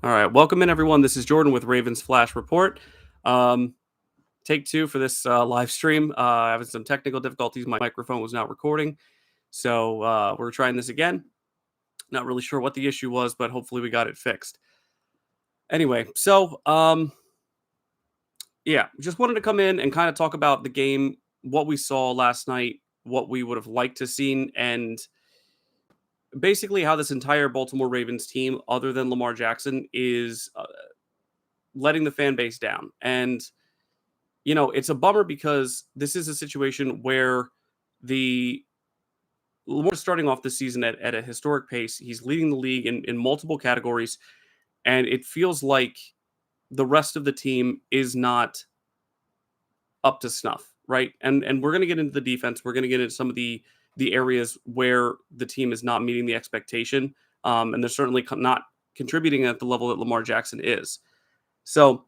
All right, welcome in everyone. This is Jordan with Ravens Flash Report. Um, Take two for this live stream. Having some technical difficulties. My microphone was not recording, so we're trying this again. Not really sure what the issue was, but hopefully we got it fixed. Anyway, yeah, just wanted to come in and kind of talk about the game, what we saw last night, what we would have liked to seen, and basically how this entire Baltimore Ravens team, other than Lamar Jackson, is letting the fan base down. And it's a bummer because this is a situation where the Lamar's starting off the season at a historic pace. He's leading the league in multiple categories, and it feels like the rest of the team is not up to snuff, right? And we're going to get into the defense. We're going to get into some of the areas where the team is not meeting the expectation, and they're certainly not contributing at the level that Lamar Jackson is. So,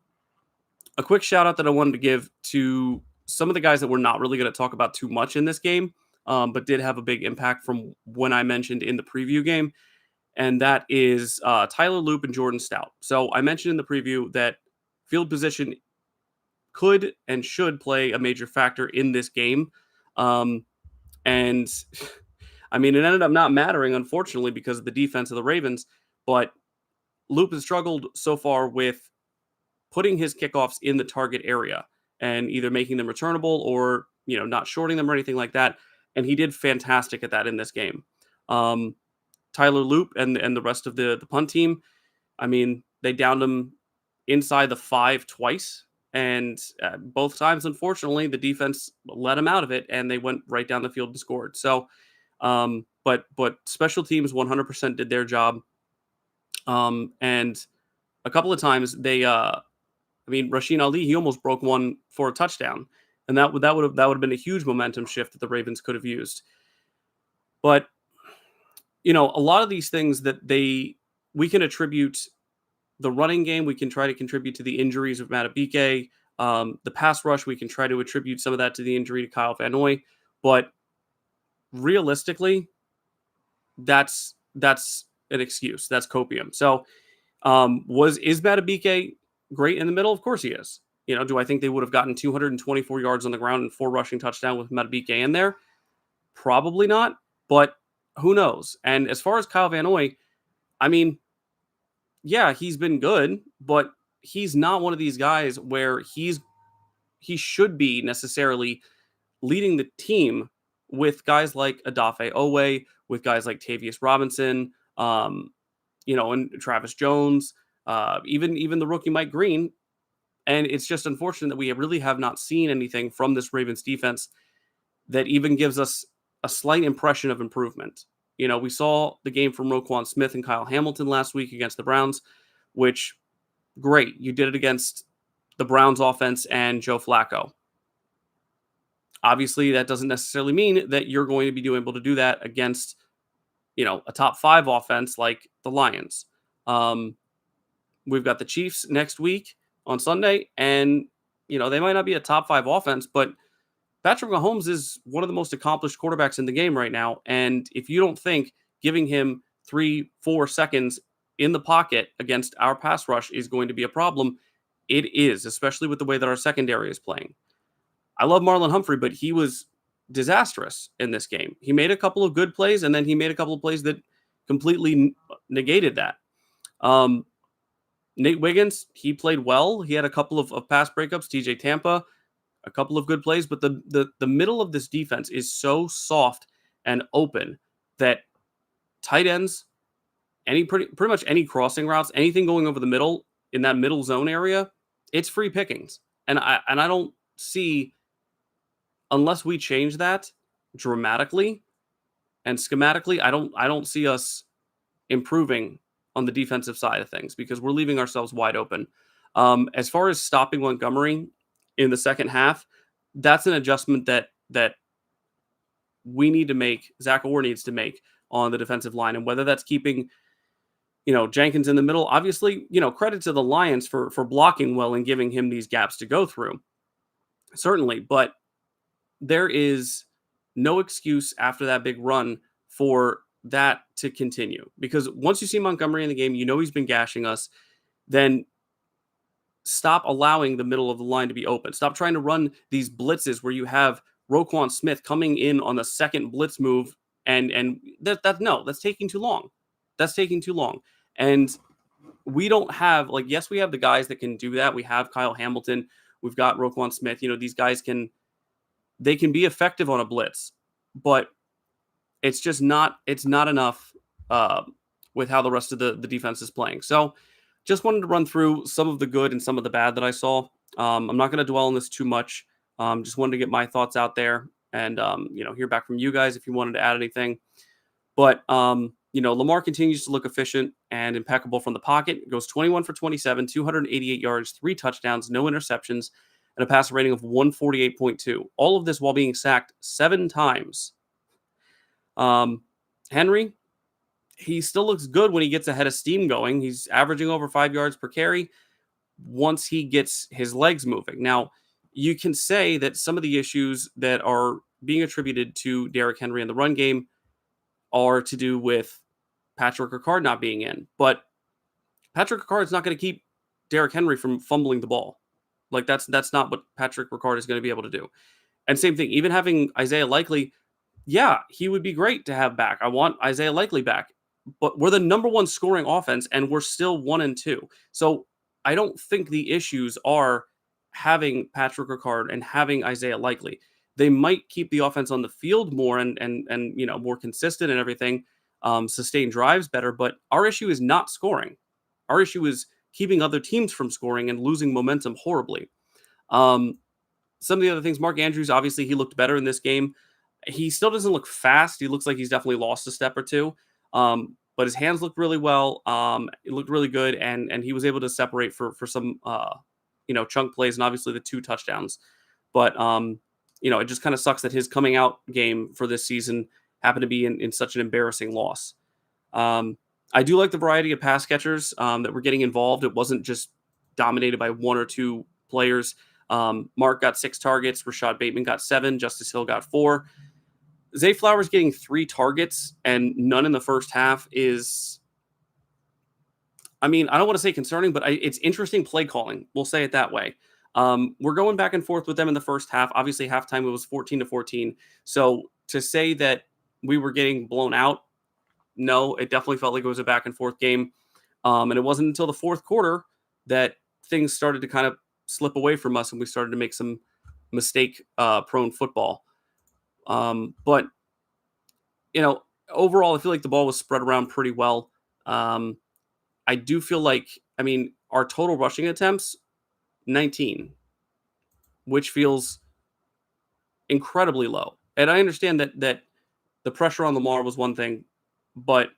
a quick shout out that I wanted to give to some of the guys that we're not really going to talk about too much in this game, but did have a big impact from when I mentioned in the preview game, and that is Tyler Loop and Jordan Stout. So I mentioned in the preview that field position could and should play a major factor in this game, and I mean it ended up not mattering, unfortunately, because of the defense of the Ravens. But Loop has struggled so far with putting his kickoffs in the target area and either making them returnable or, not shorting them or anything like that. And he did fantastic at that in this game. Tyler Loop and the rest of the punt team, I mean, they downed him inside the 5 twice. And both times, unfortunately, the defense let him out of it and they went right down the field and scored. So, but special teams 100% did their job. And a couple of times Rasheen Ali, he almost broke one for a touchdown, and that would have been a huge momentum shift that the Ravens could have used. But a lot of these things that we can attribute the running game, we can try to contribute to the injuries of Matabike. The pass rush, we can try to attribute some of that to the injury to Kyle Van Noy, but realistically, that's an excuse. That's copium. So, is Matabike great in the middle? Of course he is. Do I think they would have gotten 224 yards on the ground and 4 rushing touchdowns with Matabike in there? Probably not, but who knows? And as far as Kyle Van Noy, I mean, yeah, he's been good, but he's not one of these guys where he should be necessarily leading the team with guys like Adafe Owe, with guys like Tavius Robinson, and Travis Jones, even the rookie Mike Green. And it's just unfortunate that we really have not seen anything from this Ravens defense that even gives us a slight impression of improvement. We saw the game from Roquan Smith and Kyle Hamilton last week against the Browns, which, great. You did it against the Browns offense and Joe Flacco. Obviously, that doesn't necessarily mean that you're going to be able to do that against, a top 5 offense like the Lions. We've got the Chiefs next week on Sunday, and, they might not be a top 5 offense, but Patrick Mahomes is one of the most accomplished quarterbacks in the game right now. And if you don't think giving him 3-4 seconds in the pocket against our pass rush is going to be a problem, it is, especially with the way that our secondary is playing. I love Marlon Humphrey, but he was disastrous in this game. He made a couple of good plays, and then he made a couple of plays that completely negated that. Nate Wiggins, he played well. He had a couple of pass breakups. TJ Tampa, a couple of good plays, but the middle of this defense is so soft and open that tight ends, pretty much any crossing routes, anything going over the middle in that middle zone area, it's free pickings. And I don't see, unless we change that dramatically and schematically, I don't see us improving on the defensive side of things because we're leaving ourselves wide open. As far as stopping Montgomery in the second half, that's an adjustment that we need to make, Zach Orr needs to make on the defensive line. And whether that's keeping, Jenkins in the middle, obviously, credit to the Lions for blocking well and giving him these gaps to go through. Certainly, but there is no excuse after that big run for that to continue. Because once you see Montgomery in the game, he's been gashing us. then stop allowing the middle of the line to be open. Stop trying to run these blitzes where you have Roquan Smith coming in on the second blitz move, and that's taking too long. That's taking too long. And we don't have, like, yes, we have the guys that can do that. We have Kyle Hamilton, we've got Roquan Smith. These guys can be effective on a blitz, but it's not enough uh, with how the rest of the defense is playing. So just wanted to run through some of the good and some of the bad that I saw. I'm not going to dwell on this too much. Just wanted to get my thoughts out there and hear back from you guys if you wanted to add anything. But Lamar continues to look efficient and impeccable from the pocket. It goes 21 for 27, 288 yards, 3 touchdowns, no interceptions, and a passer rating of 148.2. All of this while being sacked 7 times. Henry, he still looks good when he gets ahead of steam going. He's averaging over 5 yards per carry once he gets his legs moving. Now, you can say that some of the issues that are being attributed to Derrick Henry in the run game are to do with Patrick Ricard not being in. But Patrick Ricard is not going to keep Derrick Henry from fumbling the ball. Like, that's not what Patrick Ricard is going to be able to do. And same thing, even having Isaiah Likely, yeah, he would be great to have back. I want Isaiah Likely back. But we're the number 1 scoring offense, and we're still 1-2. So I don't think the issues are having Patrick Ricard and having Isaiah Likely. They might keep the offense on the field more and more consistent and everything, sustain drives better. But our issue is not scoring. Our issue is keeping other teams from scoring and losing momentum horribly. Some of the other things, Mark Andrews, obviously he looked better in this game. He still doesn't look fast. He looks like he's definitely lost a step or two. But his hands looked really well. It looked really good, and he was able to separate for some chunk plays and obviously the 2 touchdowns. But it just kind of sucks that his coming out game for this season happened to be in such an embarrassing loss. I do like the variety of pass catchers that were getting involved. It wasn't just dominated by 1 or 2 players. Mark got 6 targets. Rashad Bateman got 7. Justice Hill got 4. Zay Flowers getting 3 targets and none in the first half is, I don't want to say concerning, but it's interesting play calling. We'll say it that way. We're going back and forth with them in the first half. Obviously, halftime it was 14-14. So to say that we were getting blown out, no, it definitely felt like it was a back and forth game. And it wasn't until the fourth quarter that things started to kind of slip away from us and we started to make some mistake-prone football. But overall, I feel like the ball was spread around pretty well. I do feel like, our total rushing attempts, 19, which feels incredibly low. And I understand that the pressure on Lamar was one thing, but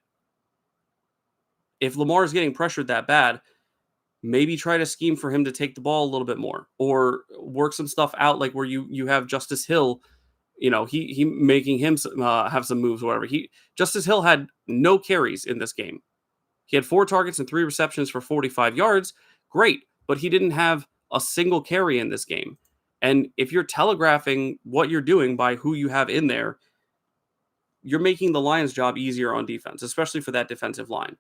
if Lamar is getting pressured that bad, maybe try to scheme for him to take the ball a little bit more or work some stuff out, like where you have Justice Hill, he making him have some moves or whatever. Justice Hill had no carries in this game. He had 4 targets and 3 receptions for 45 yards. Great, but he didn't have a single carry in this game. And if you're telegraphing what you're doing by who you have in there, you're making the Lions' job easier on defense, especially for that defensive line.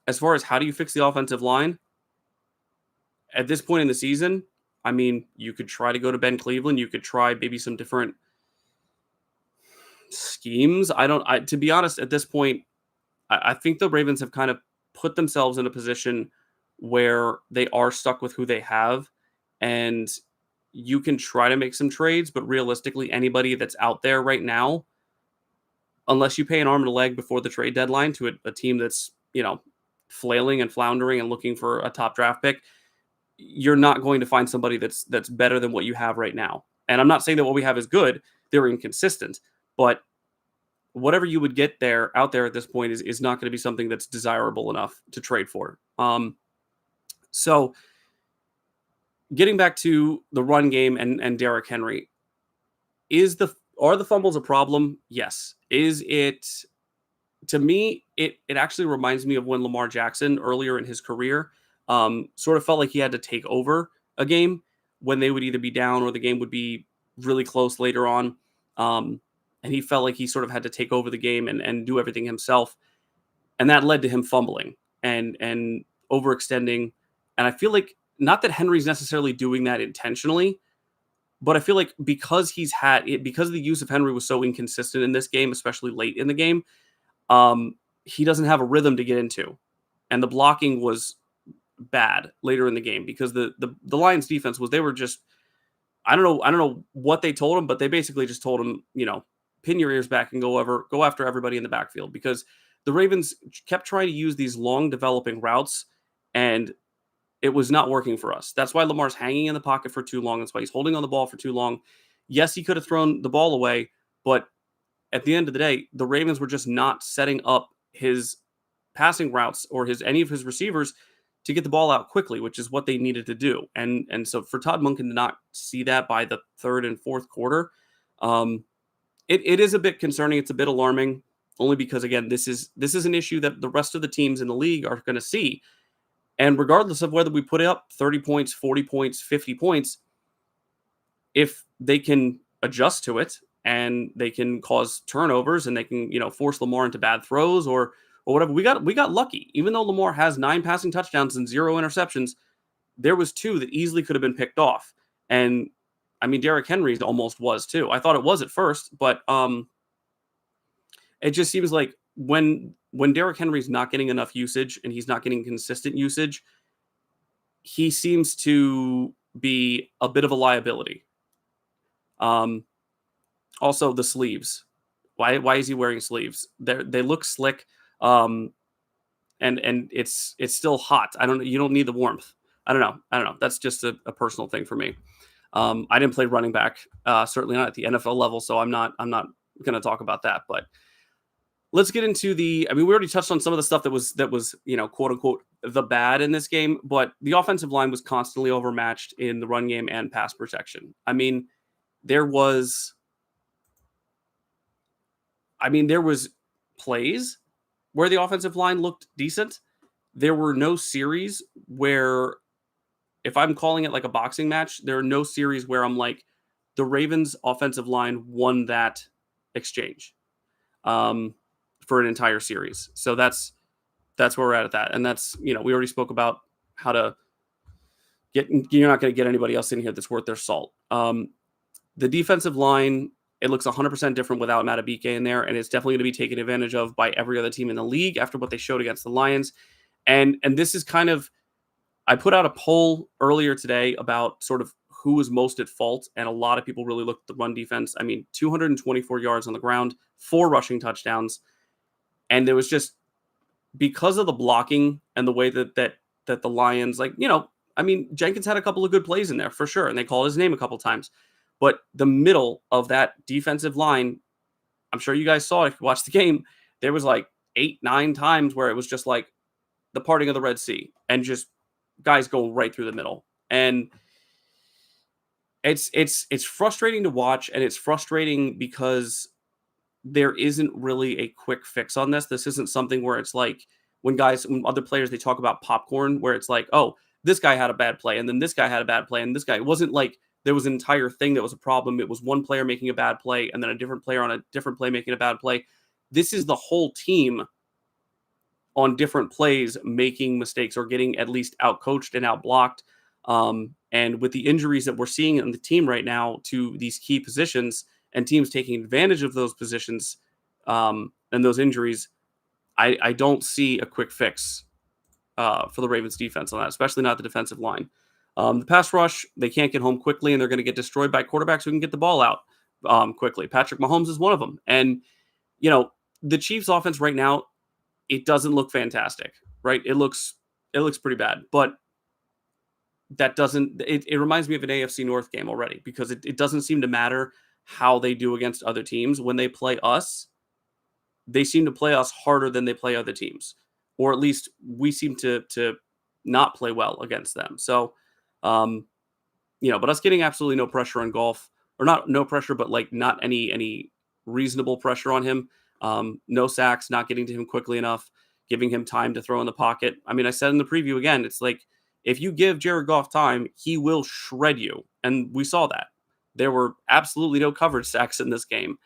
As far as how do you fix the offensive line, at this point in the season, you could try to go to Ben Cleveland. You could try maybe some different schemes. To be honest, at this point, I think the Ravens have kind of put themselves in a position where they are stuck with who they have, and you can try to make some trades, but realistically, anybody that's out there right now, unless you pay an arm and a leg before the trade deadline to a team that's, flailing and floundering and looking for a top draft pick, you're not going to find somebody that's better than what you have right now. And I'm not saying that what we have is good. They're inconsistent, but whatever you would get out there at this point is not going to be something that's desirable enough to trade for. So getting back to the run game and Derrick Henry, are the fumbles a problem? Yes. Is it? To me, it actually reminds me of when Lamar Jackson earlier in his career sort of felt like he had to take over a game when they would either be down or the game would be really close later on. And he felt like he sort of had to take over the game and do everything himself. And that led to him fumbling. and overextending. And I feel like not that Henry's necessarily doing that intentionally, but I feel like because because the use of Henry was so inconsistent in this game, especially late in the game, he doesn't have a rhythm to get into, and the blocking was bad later in the game because the Lions defense was they were just I don't know what they told him, but they basically just told him, pin your ears back and go after everybody in the backfield because the Ravens kept trying to use these long developing routes and it was not working for us. That's why Lamar's hanging in the pocket for too long. That's why he's holding on the ball for too long. Yes, he could have thrown the ball away, but at the end of the day, the Ravens were just not setting up his passing routes or any of his receivers to get the ball out quickly, which is what they needed to do. And so for Todd Monken to not see that by the third and fourth quarter, it is a bit concerning. It's a bit alarming, only because again, this is an issue that the rest of the teams in the league are going to see. And regardless of whether we put up 30 points, 40 points, 50 points, if they can adjust to it and they can cause turnovers and they can, force Lamar into bad throws or whatever. We got lucky. Even though Lamar has 9 passing touchdowns and 0 interceptions, there was 2 that easily could have been picked off. And I mean, Derrick Henry's almost was too. I thought it was at first, but it just seems like when Derrick Henry's not getting enough usage and he's not getting consistent usage, he seems to be a bit of a liability. Also the sleeves. Why is he wearing sleeves? They look slick. And it's still hot. I don't know. You don't need the warmth. I don't know. That's just a personal thing for me. I didn't play running back, certainly not at the NFL level, so I'm not going to talk about that. But let's get into we already touched on some of the stuff that was quote unquote the bad in this game, but the offensive line was constantly overmatched in the run game and pass protection. There was plays where the offensive line looked decent. There were no series where, if I'm calling it like a boxing match, there are no series where I'm like, the Ravens offensive line won that exchange for an entire series. So that's where we're at that. And that's, we already spoke about how to you're not going to get anybody else in here that's worth their salt. The defensive line, it looks 100% different without Matabike in there, and it's definitely going to be taken advantage of by every other team in the league after what they showed against the Lions. And this is kind of, I put out a poll earlier today about sort of who was most at fault, and a lot of people really looked at the run defense. 224 yards on the ground, 4 rushing touchdowns, and there was just, because of the blocking and the way that the Lions, Jenkins had a couple of good plays in there for sure, and they called his name a couple times. But the middle of that defensive line, I'm sure you guys saw it if you watched the game, there was like 8-9 times where it was just like the parting of the Red Sea and just guys going right through the middle. And it's frustrating to watch, and it's frustrating because there isn't really a quick fix on this. This isn't something where it's like when other players, they talk about popcorn, where it's like, oh, this guy had a bad play, and then this guy had a bad play, and this guy. It wasn't like there was an entire thing that was a problem. It was one player making a bad play, and then a different player on a different play making a bad play. This is the whole team on different plays making mistakes or getting at least outcoached and outblocked. And with the injuries that we're seeing in the team right now to these key positions and teams taking advantage of those positions and those injuries, I don't see a quick fix for the Ravens defense on that, especially not the defensive line. The pass rush, they can't get home quickly, and they're going to get destroyed by quarterbacks who can get the ball out quickly. Patrick Mahomes is one of them. And, the Chiefs offense right now, it doesn't look fantastic, right? It looks pretty bad, but that doesn't, it reminds me of an AFC North game already, because it doesn't seem to matter how they do against other teams. When they play us, they seem to play us harder than they play other teams, or at least we seem to not play well against them. So, but us getting absolutely no pressure on Golf, or not no pressure, but like not any reasonable pressure on him. No sacks, not getting to him quickly enough, giving him time to throw in the pocket. I said in the preview again, it's like, if you give Jared Goff time, he will shred you. And we saw that. There were absolutely no coverage sacks in this game.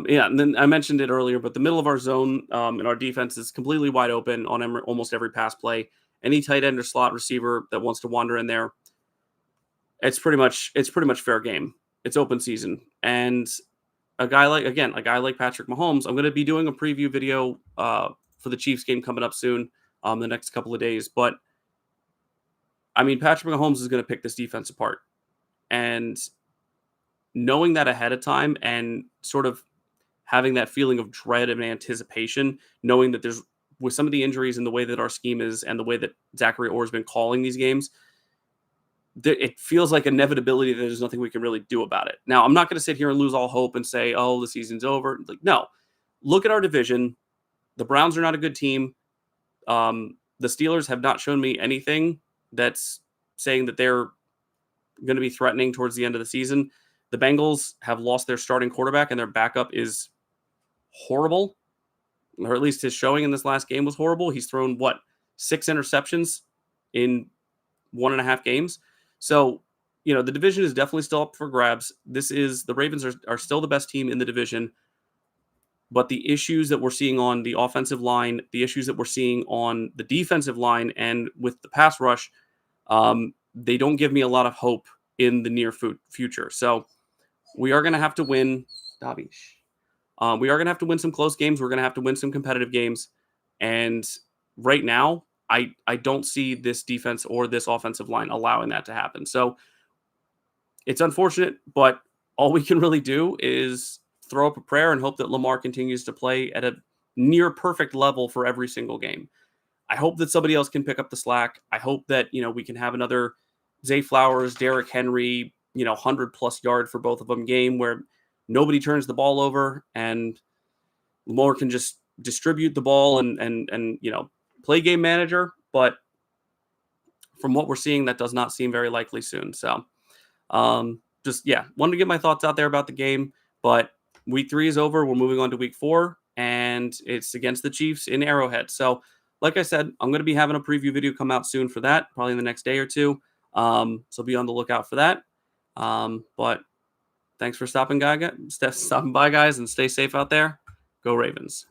Yeah, and then I mentioned it earlier, but the middle of our zone and our defense is completely wide open on almost every pass play. Any tight end or slot receiver that wants to wander in there, it's pretty much fair game. It's open season, and a guy like Patrick Mahomes, I'm going to be doing a preview video for the Chiefs game coming up soon, the next couple of days. But I mean, Patrick Mahomes is going to pick this defense apart, and knowing that ahead of time and sort of having that feeling of dread and anticipation, knowing that there's with some of the injuries and the way that our scheme is and the way that Zachary Orr has been calling these games, it feels like inevitability that there's nothing we can really do about it. Now, I'm not going to sit here and lose all hope and say, oh, the season's over. Like, no, look at our division. The Browns are not a good team. The Steelers have not shown me anything that's saying that they're going to be threatening towards the end of the season. The Bengals have lost their starting quarterback and their backup is horrible, or at least his showing in this last game was horrible. He's thrown, 6 interceptions in 1.5 games. So, the division is definitely still up for grabs. The Ravens are still the best team in the division, but the issues that we're seeing on the offensive line, the issues that we're seeing on the defensive line and with the pass rush, they don't give me a lot of hope in the near future. So we are going to have to win. We are going to have to win some close games. We're going to have to win some competitive games. And right now, I don't see this defense or this offensive line allowing that to happen. So it's unfortunate, but all we can really do is throw up a prayer and hope that Lamar continues to play at a near perfect level for every single game. I hope that somebody else can pick up the slack. I hope that, we can have another Zay Flowers, Derrick Henry, 100+ yard for both of them game where nobody turns the ball over and Lamar can just distribute the ball and play game manager. But from what we're seeing, that does not seem very likely soon. So wanted to get my thoughts out there about the game. But week 3 is over. We're moving on to week 4, and it's against the Chiefs in Arrowhead. So like I said, I'm going to be having a preview video come out soon for that, probably in the next day or two. So be on the lookout for that. But thanks for stopping by, guys, and stay safe out there. Go Ravens.